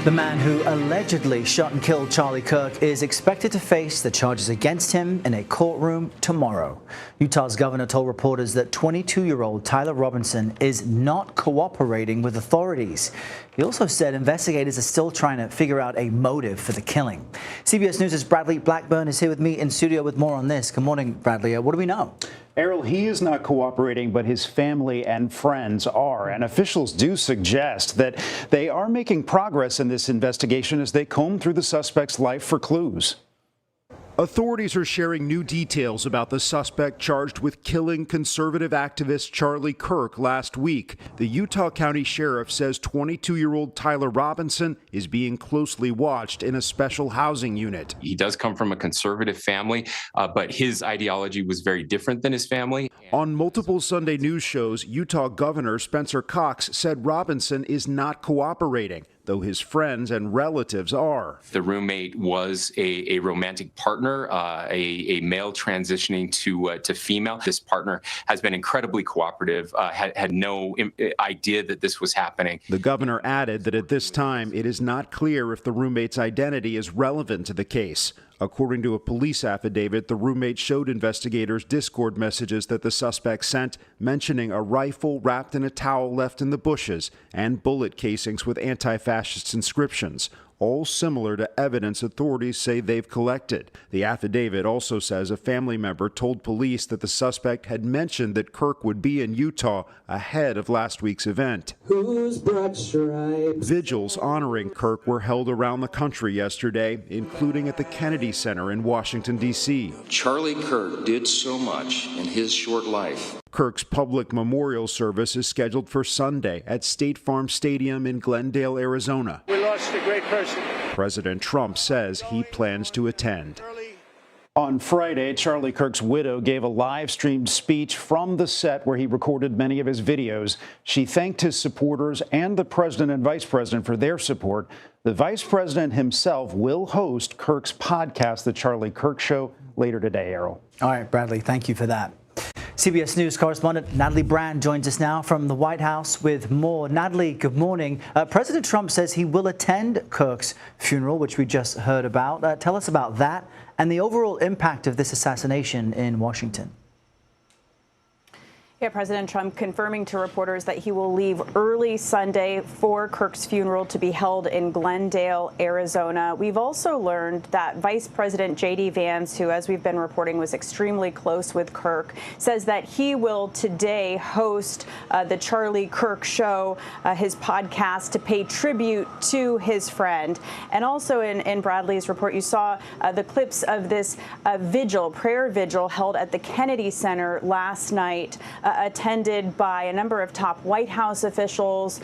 The man who allegedly shot and killed Charlie Kirk is expected to face the charges against him in a courtroom tomorrow. Utah's governor told reporters that 22-year-old Tyler Robinson is not cooperating with authorities. He also said investigators are still trying to figure out a motive for the killing. CBS News' Bradley Blackburn is here with me in studio with more on this. Good morning, Bradley. What do we know? Errol, he is not cooperating, but his family and friends are. And officials do suggest that they are making progress in this investigation as they comb through the suspect's life for clues. Authorities are sharing new details about the suspect charged with killing conservative activist Charlie Kirk last week. The Utah County Sheriff says 22-year-old Tyler Robinson is being closely watched in a special housing unit. He does come from a conservative family, but his ideology was very different than his family. On multiple Sunday news shows, Utah Governor Spencer Cox said Robinson is not cooperating, though his friends and relatives are. The roommate was a romantic partner, a male transitioning to female. This partner has been incredibly cooperative, had no idea that this was happening. The governor added that at this time, it is not clear if the roommate's identity is relevant to the case. According to a police affidavit, the roommate showed investigators Discord messages that the suspect sent mentioning a rifle wrapped in a towel left in the bushes and bullet casings with anti-fascist inscriptions, all similar to evidence authorities say they've collected. The affidavit also says a family member told police that the suspect had mentioned that Kirk would be in Utah ahead of last week's event. Vigils honoring Kirk were held around the country yesterday, including at the Kennedy Center in Washington, D.C. Charlie Kirk did so much in his short life. Kirk's public memorial service is scheduled for Sunday at State Farm Stadium in Glendale, Arizona. We lost a great person. President Trump says he plans to attend. On Friday, Charlie Kirk's widow gave a live-streamed speech from the set where he recorded many of his videos. She thanked his supporters and the president and vice president for their support. The vice president himself will host Kirk's podcast, The Charlie Kirk Show, later today, Errol. All right, Bradley, thank you for that. CBS News correspondent Natalie Brand joins us now from the White House with more. Natalie, good morning. President Trump says he will attend Kirk's funeral, which we just heard about. Tell us about that and the overall impact of this assassination in Washington. Yeah, President Trump confirming to reporters that he will leave early Sunday for Kirk's funeral to be held in Glendale, Arizona. We've also learned that Vice President J.D. Vance, who, as we've been reporting, was extremely close with Kirk, says that he will today host the Charlie Kirk Show, his podcast, to pay tribute to his friend. And also in Bradley's report, you saw the clips of this prayer vigil held at the Kennedy Center last night, attended by a number of top White House officials,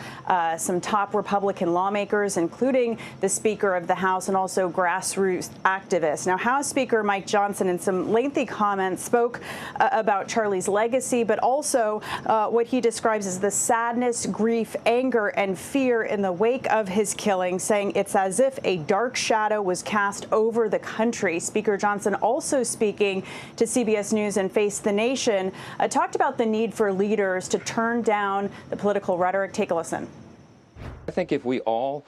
some top Republican lawmakers, including the Speaker of the House and also grassroots activists. Now, House Speaker Mike Johnson, in some lengthy comments, spoke about Charlie's legacy, but also what he describes as the sadness, grief, anger, and fear in the wake of his killing, saying it's as if a dark shadow was cast over the country. Speaker Johnson, also speaking to CBS News and Face the Nation, talked about the need for leaders to turn down the political rhetoric. Take a listen. I think if we all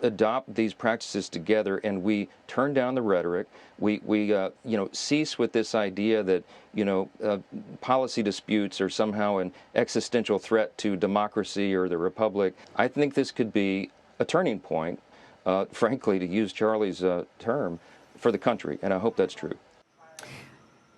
adopt these practices together and we turn down the rhetoric, we cease with this idea that policy disputes are somehow an existential threat to democracy or the republic, I think this could be a turning point, frankly, to use Charlie's term, for the country, and I hope that's true.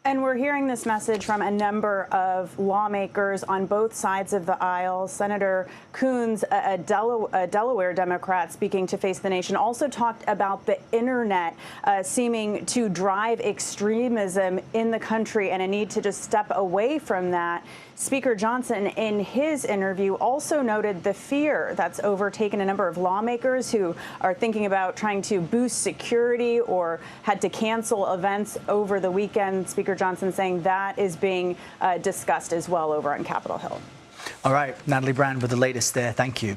And we're hearing this message from a number of lawmakers on both sides of the aisle. Senator Coons, a Delaware Democrat speaking to Face the Nation, also talked about the internet seeming to drive extremism in the country and a need to just step away from that. Speaker Johnson, in his interview, also noted the fear that's overtaken a number of lawmakers who are thinking about trying to boost security or had to cancel events over the weekend. Speaker Johnson saying that is being discussed as well over on Capitol Hill. All right, Natalie Brand with the latest there. Thank you.